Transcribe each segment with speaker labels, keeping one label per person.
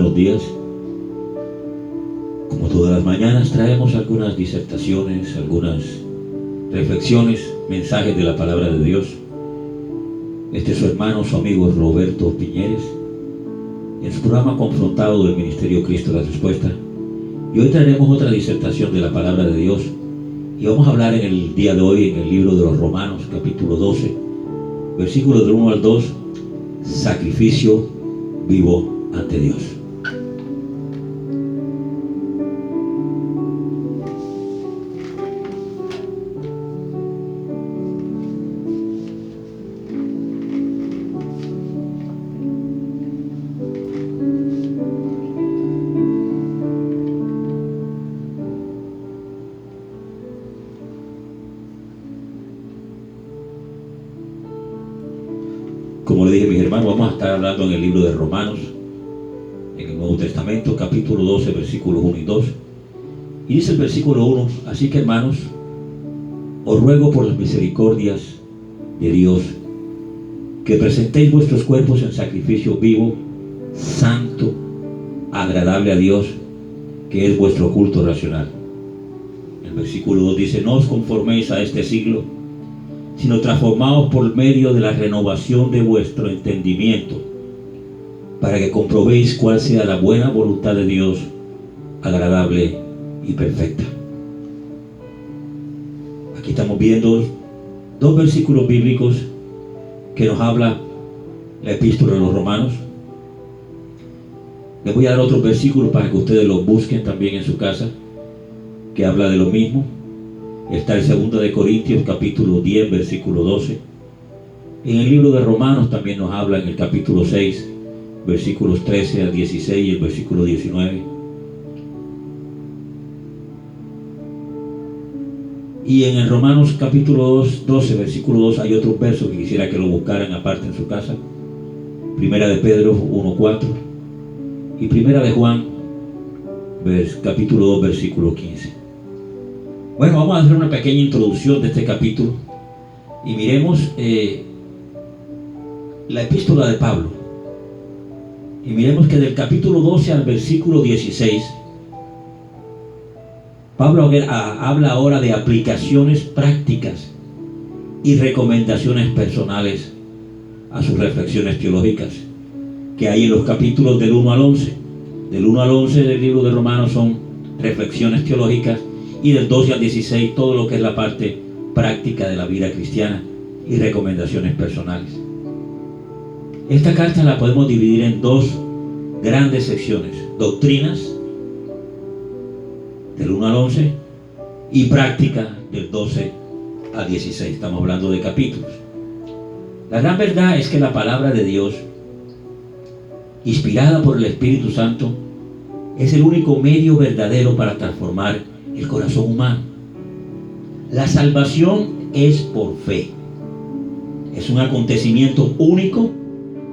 Speaker 1: buenos días. Como todas las mañanas traemos algunas disertaciones, algunas reflexiones, mensajes de la palabra de Dios. Este es su hermano, su amigo Roberto Piñeres, en su programa Confrontado del Ministerio Cristo la Respuesta. Y hoy traeremos otra disertación de la palabra de Dios. Y vamos a hablar en el día de hoy en el libro de los Romanos, capítulo 12, versículos del 1 al 2, sacrificio vivo ante Dios. Como le dije a mis hermanos, vamos a estar hablando en el libro de Romanos, en el Nuevo Testamento, capítulo 12, versículos 1 y 2. Y dice el versículo 1, así que hermanos, os ruego por las misericordias de Dios, que presentéis vuestros cuerpos en sacrificio vivo, santo, agradable a Dios, que es vuestro culto racional. El versículo 2 dice, no os conforméis a este siglo, sino transformaos por medio de la renovación de vuestro entendimiento, para que comprobéis cuál sea la buena voluntad de Dios, agradable y perfecta. Aquí estamos viendo dos versículos bíblicos que nos habla la epístola de los Romanos. Les voy a dar otros versículos para que ustedes los busquen también en su casa, que habla de lo mismo. Está el 2 de Corintios, capítulo 10, versículo 12. En el libro de Romanos también nos habla en el capítulo 6, versículos 13 al 16 y el versículo 19. Y en el Romanos capítulo 12, versículo 2, hay otros versos que quisiera que lo buscaran aparte en su casa. Primera de Pedro 1:4 y Primera de Juan, capítulo 2, versículo 15. Bueno, vamos a hacer una pequeña introducción de este capítulo y miremos la epístola de Pablo. Y miremos que del capítulo 12 al versículo 16, Pablo habla ahora de aplicaciones prácticas y recomendaciones personales a sus reflexiones teológicas que hay en los capítulos del 1 al 11. Del 1 al 11 del libro de Romanos son reflexiones teológicas, y del 12 al 16 todo lo que es la parte práctica de la vida cristiana y recomendaciones personales. Esta carta la podemos dividir en dos grandes secciones: doctrinas del 1 al 11 y práctica del 12 al 16. Estamos hablando de capítulos. La gran verdad es que la palabra de Dios, inspirada por el Espíritu Santo, es el único medio verdadero para transformar el corazón humano. La salvación es por fe. Es un acontecimiento único,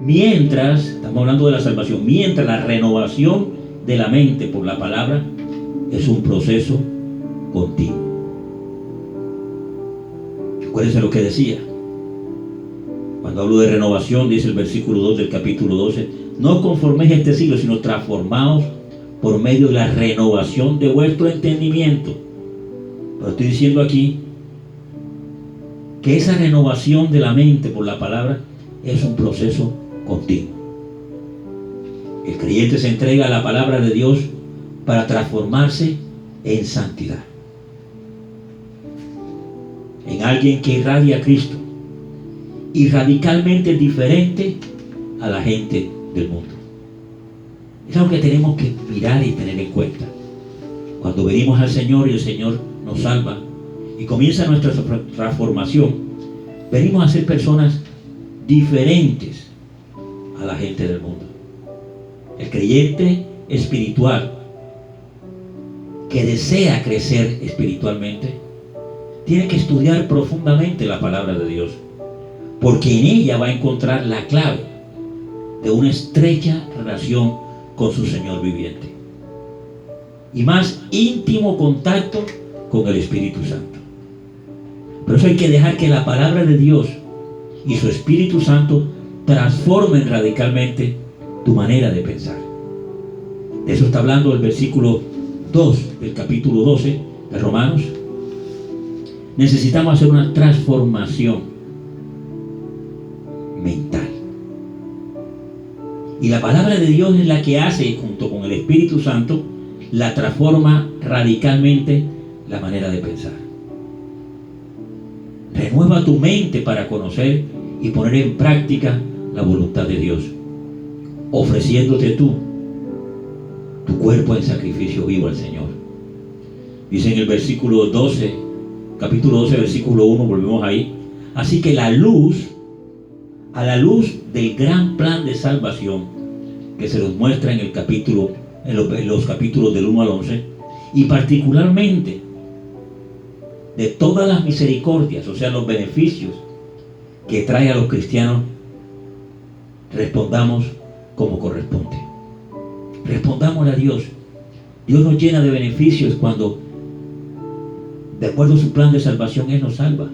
Speaker 1: mientras, estamos hablando de la salvación, mientras la renovación de la mente por la palabra es un proceso continuo. Acuérdense lo que decía. Cuando hablo de renovación, dice el versículo 2 del capítulo 12, no os conforméis a este siglo, sino transformaos por medio de la renovación de vuestro entendimiento. Pero estoy diciendo aquí que esa renovación de la mente por la palabra es un proceso continuo. El creyente se entrega a la palabra de Dios para transformarse en santidad, en alguien que irradia a Cristo y radicalmente diferente a la gente del mundo. Es algo que tenemos que mirar y tener en cuenta. Cuando venimos al Señor y el Señor nos salva y comienza nuestra transformación, venimos a ser personas diferentes a la gente del mundo. El creyente espiritual que desea crecer espiritualmente tiene que estudiar profundamente la palabra de Dios, porque en ella va a encontrar la clave de una estrecha relación con su Señor viviente y más íntimo contacto con el Espíritu Santo. Por eso hay que dejar que la palabra de Dios y su Espíritu Santo transformen radicalmente tu manera de pensar. De eso está hablando el versículo 2 del capítulo 12 de Romanos. Necesitamos hacer una transformación mental. Y la palabra de Dios es la que hace, junto con el Espíritu Santo, la transforma radicalmente la manera de pensar. Renueva tu mente para conocer y poner en práctica la voluntad de Dios, ofreciéndote tu cuerpo en sacrificio vivo al Señor. Dice en el versículo 12, capítulo 12, versículo 1, volvemos ahí. Así que a la luz del gran plan de salvación que se nos muestra en los capítulos del 1 al 11, y particularmente de todas las misericordias, o sea, los beneficios que trae a los cristianos, respondamos como corresponde. Respondámosle a Dios. Dios nos llena de beneficios cuando, de acuerdo a su plan de salvación, Él nos salva.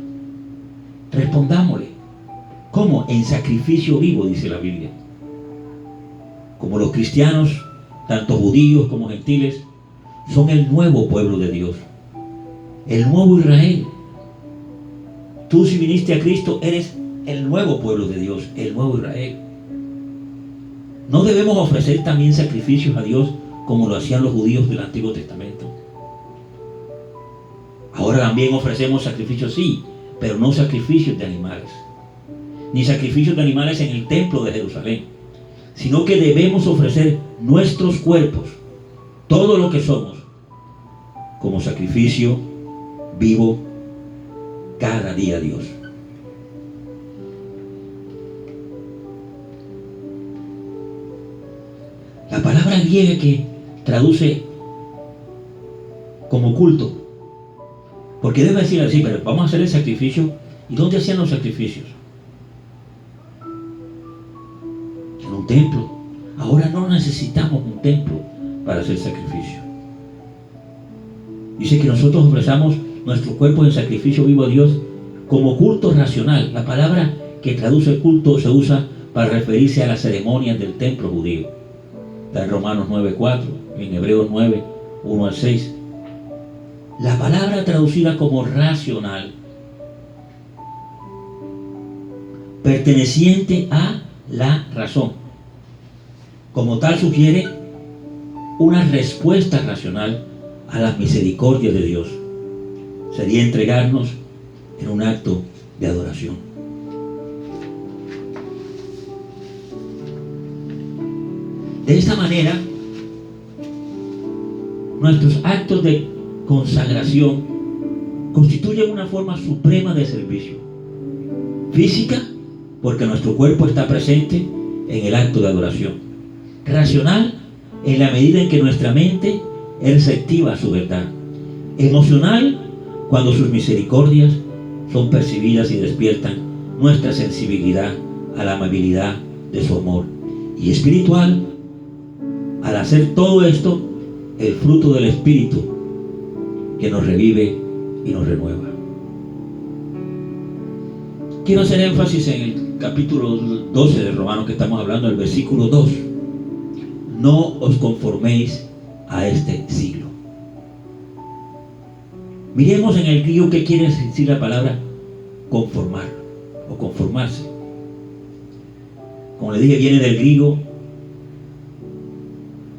Speaker 1: Respondámosle. ¿Cómo? En sacrificio vivo, dice la Biblia. Como los cristianos, tanto judíos como gentiles, son el nuevo pueblo de Dios, el nuevo Israel. Tú, si viniste a Cristo, eres el nuevo pueblo de Dios, el nuevo Israel. ¿No debemos ofrecer también sacrificios a Dios como lo hacían los judíos del Antiguo Testamento? Ahora también ofrecemos sacrificios, sí, pero no sacrificios de animales, ni sacrificios de animales en el templo de Jerusalén, sino que debemos ofrecer nuestros cuerpos, todo lo que somos, como sacrificio vivo cada día a Dios. La palabra griega que traduce como culto, porque debe decir así, pero vamos a hacer el sacrificio. ¿Y dónde hacían los sacrificios? En un templo. Ahora no necesitamos un templo para hacer sacrificio. Dice que nosotros ofrecemos nuestro cuerpo en sacrificio vivo a Dios como culto racional. La palabra que traduce culto se usa para referirse a las ceremonias del templo judío. Está en Romanos 9:4, en Hebreos 9, 1 al 6. La palabra traducida como racional, perteneciente a la razón, como tal sugiere una respuesta racional a las misericordias de Dios. Sería entregarnos en un acto de adoración. De esta manera, nuestros actos de consagración constituyen una forma suprema de servicio. Física, porque nuestro cuerpo está presente en el acto de adoración. Racional, en la medida en que nuestra mente es receptiva a su verdad. Emocional, cuando sus misericordias son percibidas y despiertan nuestra sensibilidad a la amabilidad de su amor. Y espiritual, al hacer todo esto, el fruto del Espíritu que nos revive y nos renueva. Quiero hacer énfasis en el capítulo 12 de Romanos que estamos hablando, el versículo 2. No os conforméis a este siglo. Miremos en el griego qué quiere decir la palabra conformar o conformarse. Como le dije, viene del griego.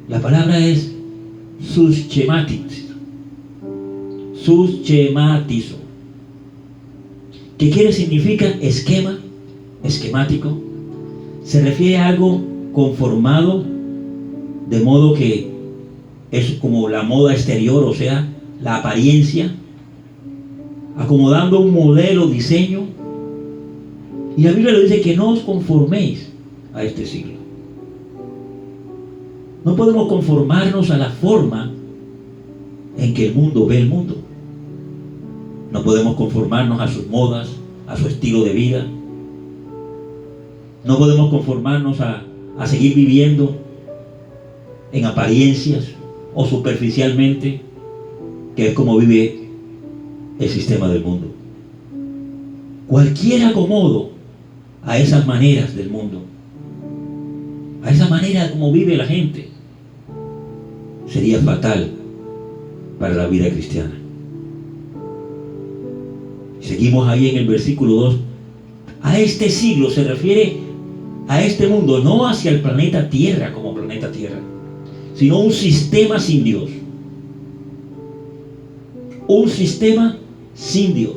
Speaker 1: La palabra es suschematizo, que significa esquema, esquemático. Se refiere a algo conformado, de modo que es como la moda exterior, o sea, la apariencia, acomodando un modelo, diseño. Y la Biblia lo dice, que no os conforméis a este siglo. No podemos conformarnos a la forma en que el mundo ve el mundo. No podemos conformarnos a sus modas, a su estilo de vida. No podemos conformarnos a seguir viviendo en apariencias o superficialmente, que es como vive el sistema del mundo. Cualquier acomodo a esas maneras del mundo, a esa manera como vive la gente, sería fatal para la vida cristiana. Seguimos ahí en el versículo 2. A este siglo se refiere a este mundo, no hacia el planeta Tierra como planeta Tierra, sino un sistema sin Dios. Un sistema sin Dios.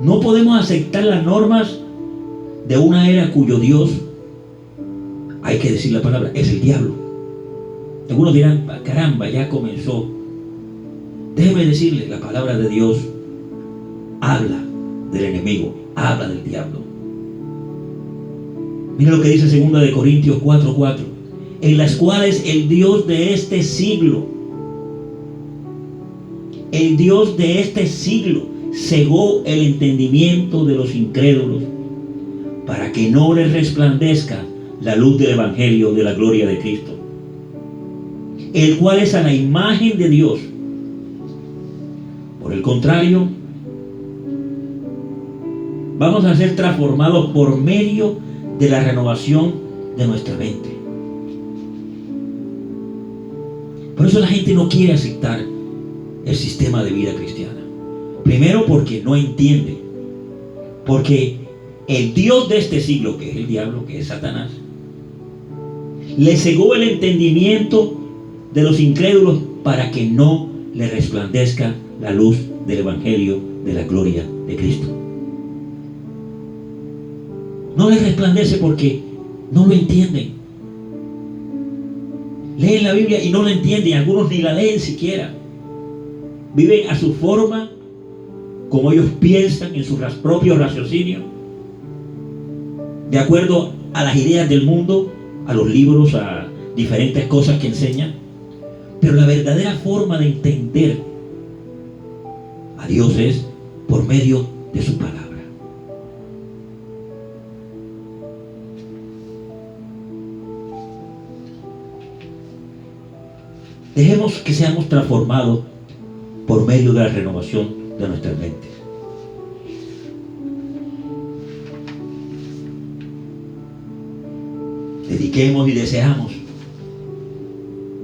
Speaker 1: No podemos aceptar las normas de una era cuyo Dios, hay que decir la palabra, es el diablo. Algunos dirán, caramba, ya comenzó. Déjeme decirle, la palabra de Dios habla del enemigo, habla del diablo. Mira lo que dice 2 de Corintios 4:4, en las cuales el Dios de este siglo, el Dios de este siglo cegó el entendimiento de los incrédulos para que no les resplandezca la luz del evangelio de la gloria de Cristo, el cual es a la imagen de Dios. Por el contrario, vamos a ser transformados por medio de la renovación de nuestra mente. Por eso la gente no quiere aceptar el sistema de vida cristiana. Primero porque no entiende, porque el Dios de este siglo, que es el diablo, que es Satanás, le cegó el entendimiento de los incrédulos para que no le resplandezca la luz del evangelio de la gloria de Cristo. No les resplandece porque no lo entienden. Leen la Biblia y no la entienden, algunos ni la leen siquiera. Viven a su forma, como ellos piensan, en su propio raciocinio, de acuerdo a las ideas del mundo, a los libros, a diferentes cosas que enseñan. Pero la verdadera forma de entender a Dios es por medio de su palabra. Dejemos que seamos transformados por medio de la renovación de nuestras mentes. Dediquemos y deseamos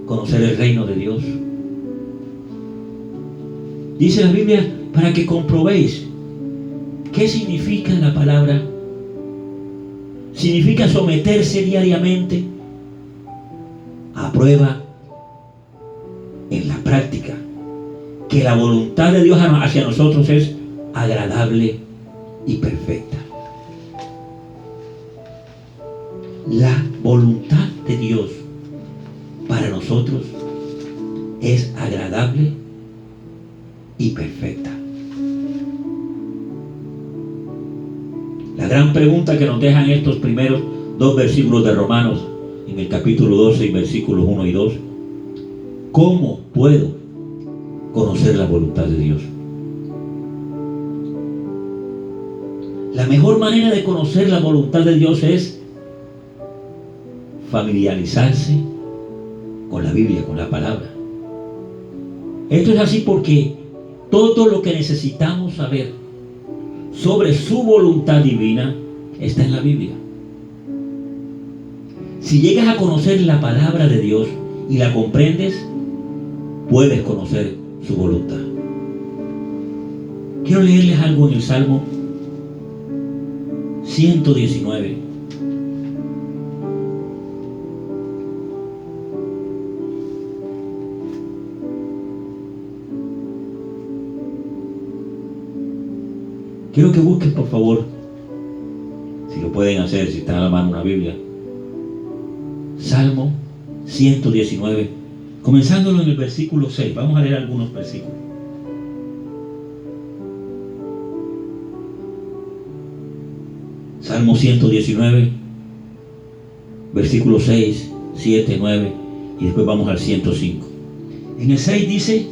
Speaker 1: conocer el reino de Dios. Dice la Biblia, para que comprobéis qué significa la palabra. Significa someterse diariamente a prueba en la práctica, que la voluntad de Dios hacia nosotros es agradable y perfecta. La voluntad de Dios para nosotros es agradable y perfecta. La gran pregunta que nos dejan estos primeros 2 versículos de Romanos, en el capítulo 12 y versículos 1 y 2, ¿cómo puedo conocer la voluntad de Dios? La mejor manera de conocer la voluntad de Dios es familiarizarse con la Biblia, con la palabra. Esto es así porque todo lo que necesitamos saber sobre su voluntad divina está en la Biblia. Si llegas a conocer la palabra de Dios y la comprendes, puedes conocer su voluntad. Quiero leerles algo en el Salmo 119. Quiero que busquen, por favor, si lo pueden hacer, si está a la mano una Biblia, Salmo 119, comenzándolo en el versículo 6. Vamos a leer algunos versículos. Salmo 119, versículos 6, 7, 9, y después vamos al 105. En el 6 dice,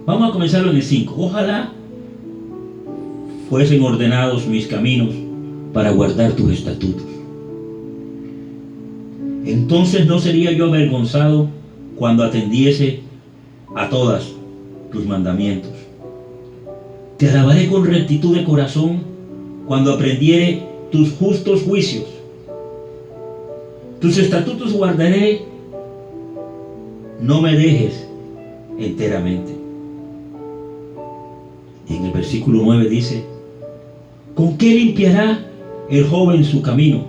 Speaker 1: vamos a comenzarlo en el 5. Ojalá fuesen ordenados mis caminos para guardar tus estatutos. Entonces no sería yo avergonzado cuando atendiese a todas tus mandamientos. Te alabaré con rectitud de corazón cuando aprendiere tus justos juicios. Tus estatutos guardaré, no me dejes enteramente. Y en el versículo 9 dice: ¿con qué limpiará el joven su camino?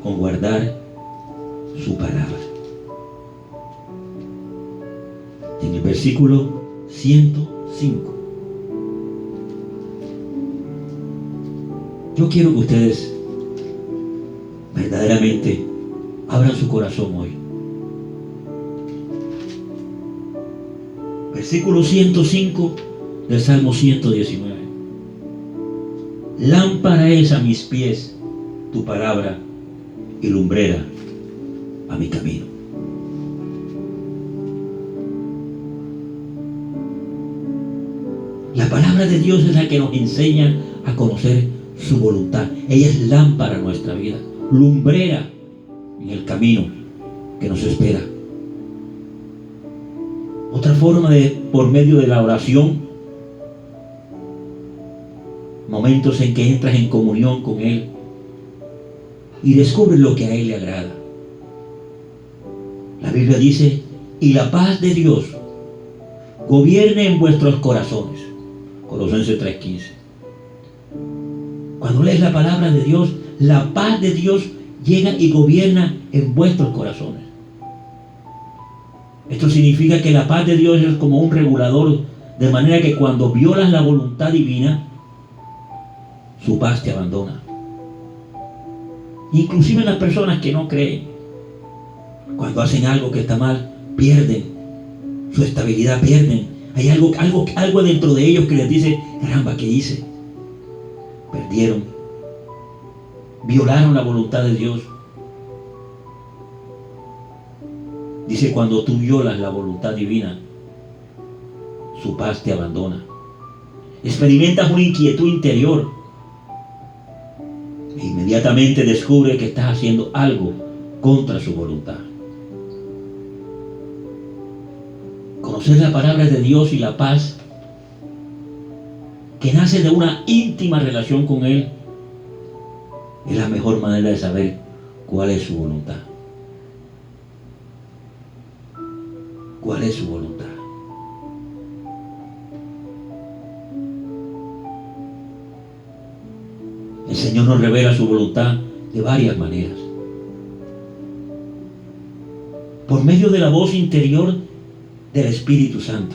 Speaker 1: Con guardar su palabra. Y en el versículo 105, yo quiero que ustedes verdaderamente abran su corazón hoy. Versículo 105 del Salmo 119. Lámpara es a mis pies tu palabra y lumbrera a mi camino. La palabra de Dios es la que nos enseña a conocer su voluntad. Ella es lámpara a nuestra vida, lumbrera en el camino que nos espera. Otra forma por medio de la oración, momentos en que entras en comunión con Él y descubres lo que a Él le agrada. La Biblia dice: y la paz de Dios gobierne en vuestros corazones. Colosenses 3:15. Cuando lees la palabra de Dios, la paz de Dios llega y gobierna en vuestros corazones. Esto significa que la paz de Dios es como un regulador, de manera que cuando violas la voluntad divina, su paz te abandona. Inclusive las personas que no creen, cuando hacen algo que está mal, pierden su estabilidad, pierden. Hay algo dentro de ellos que les dice: caramba, ¿qué hice? Perdieron, violaron la voluntad de Dios. Dice: cuando tú violas la voluntad divina, su paz te abandona. Experimentas una inquietud interior e inmediatamente descubres que estás haciendo algo contra su voluntad. Conocer la palabra de Dios y la paz que nace de una íntima relación con Él es la mejor manera de saber cuál es su voluntad. ¿Cuál es su voluntad? El Señor nos revela su voluntad de varias maneras. Por medio de la voz interior del Espíritu Santo.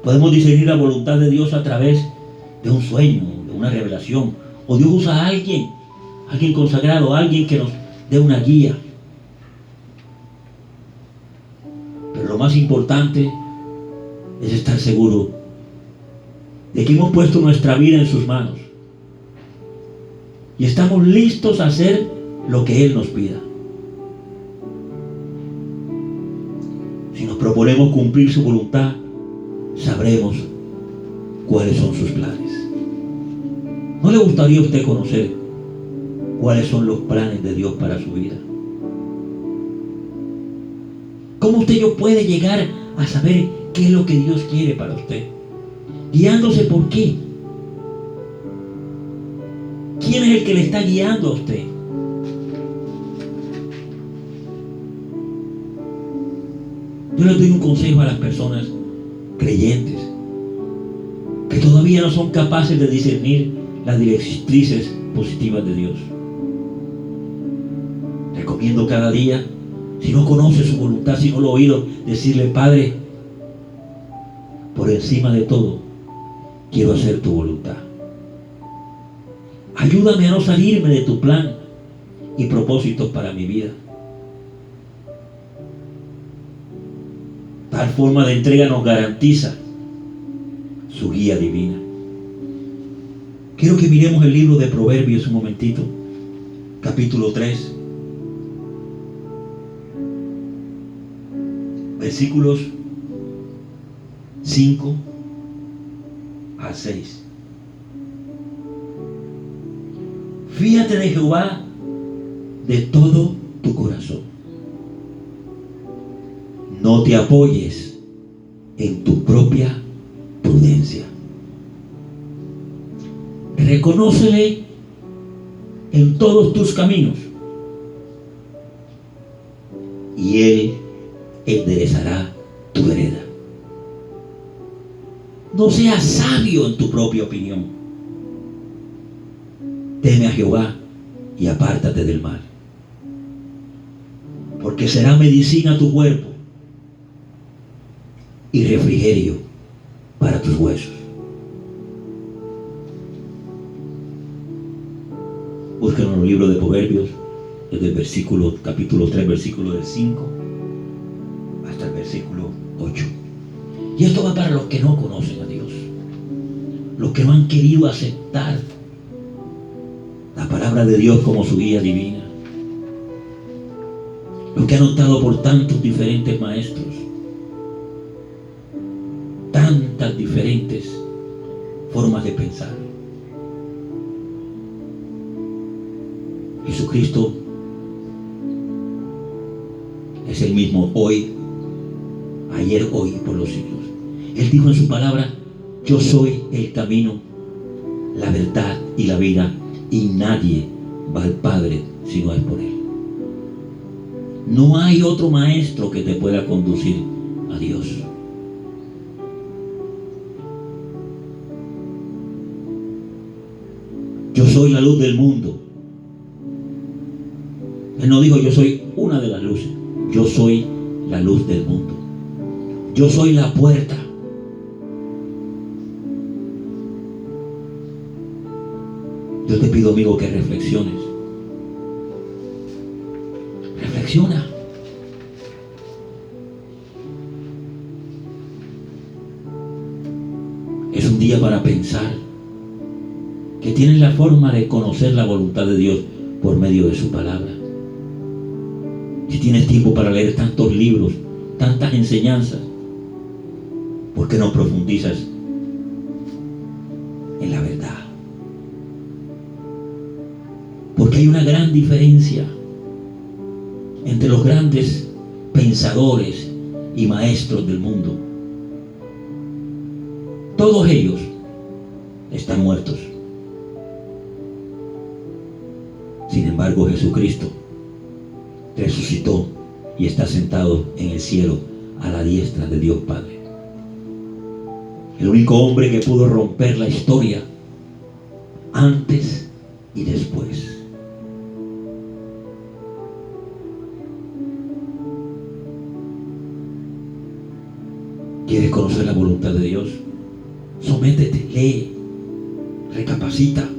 Speaker 1: Podemos discernir la voluntad de Dios a través de un sueño, de una revelación. O Dios usa a alguien consagrado, alguien que nos dé una guía. Pero lo más importante es estar seguro de que hemos puesto nuestra vida en sus manos y estamos listos a hacer lo que Él nos pida. Si nos proponemos cumplir su voluntad, sabremos cuáles son sus planes. ¿No le gustaría a usted conocer cuáles son los planes de Dios para su vida? ¿Cómo usted puede llegar a saber qué es lo que Dios quiere para usted? ¿Guiándose por qué? ¿Quién es el que le está guiando a usted? Yo les doy un consejo a las personas creyentes que todavía no son capaces de discernir las directrices positivas de Dios. Recomiendo cada día, si no conoce su voluntad, si no lo ha oído, decirle: Padre, por encima de todo, quiero hacer tu voluntad. Ayúdame a no salirme de tu plan y propósitos para mi vida. Tal forma de entrega nos garantiza su guía divina. Quiero que miremos el libro de Proverbios un momentito, capítulo 3, versículos 5 a 6. Fíate de Jehová de todo tu corazón. No te apoyes en tu propia prudencia. Reconócele en todos tus caminos, y Él enderezará tu vereda. No seas sabio en tu propia opinión. Teme a Jehová y apártate del mal, porque será medicina a tu cuerpo y refrigerio para tus huesos. Búsquenlo en el libro de Proverbios, desde el capítulo 3, versículo del 5 hasta el versículo 8. Y esto va para los que no conocen a Dios, los que no han querido aceptar la palabra de Dios como su guía divina, los que han optado por tantos diferentes maestros, tantas diferentes formas de pensar. Jesucristo es el mismo hoy, ayer, hoy y por los siglos. Él dijo en su palabra: yo soy el camino, la verdad y la vida, y nadie va al Padre si no es por Él. No hay otro maestro que te pueda conducir a Dios. Yo soy la luz del mundo. Él no dijo: yo soy una de las luces. Yo soy la luz del mundo. Yo soy la puerta. Yo te pido, amigo, que reflexiones. Reflexiona. Es un día para pensar que tienes la forma de conocer la voluntad de Dios por medio de su palabra. Si tienes tiempo para leer tantos libros, tantas enseñanzas, ¿por qué no profundizas en la verdad? Porque hay una gran diferencia entre los grandes pensadores y maestros del mundo. Todos ellos están muertos. Sin embargo, Jesucristo resucitó y está sentado en el cielo a la diestra de Dios Padre. El único hombre que pudo romper la historia antes y después. ¿Quieres conocer la voluntad de Dios? Sométete, lee, recapacita.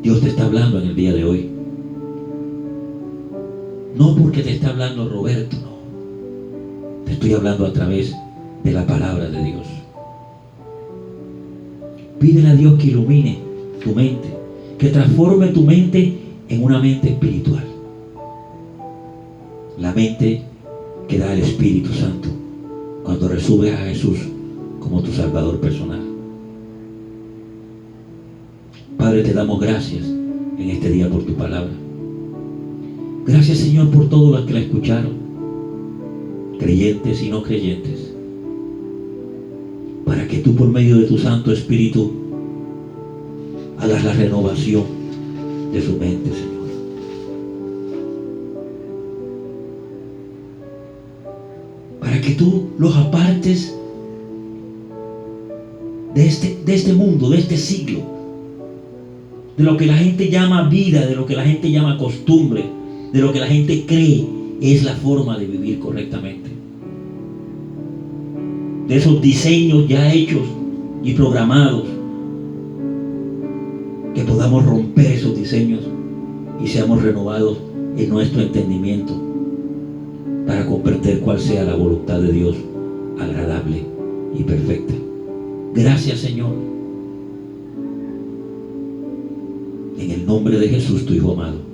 Speaker 1: Dios te está hablando en el día de hoy. No porque te está hablando Roberto, no. Te estoy hablando a través de la palabra de Dios. Pídele a Dios que ilumine tu mente, que transforme tu mente en una mente espiritual. La mente que da el Espíritu Santo cuando recibes a Jesús como tu Salvador personal. Padre, te damos gracias en este día por tu palabra. Gracias, Señor, por todos los que la escucharon, creyentes y no creyentes, para que tú, por medio de tu Santo Espíritu, hagas la renovación de su mente, Señor. Para que tú los apartes de este mundo, de este siglo, de lo que la gente llama vida, de lo que la gente llama costumbre, de lo que la gente cree es la forma de vivir correctamente. De esos diseños ya hechos y programados, que podamos romper esos diseños y seamos renovados en nuestro entendimiento para comprender cuál sea la voluntad de Dios, agradable y perfecta. Gracias, Señor. En el nombre de Jesús, tu Hijo amado.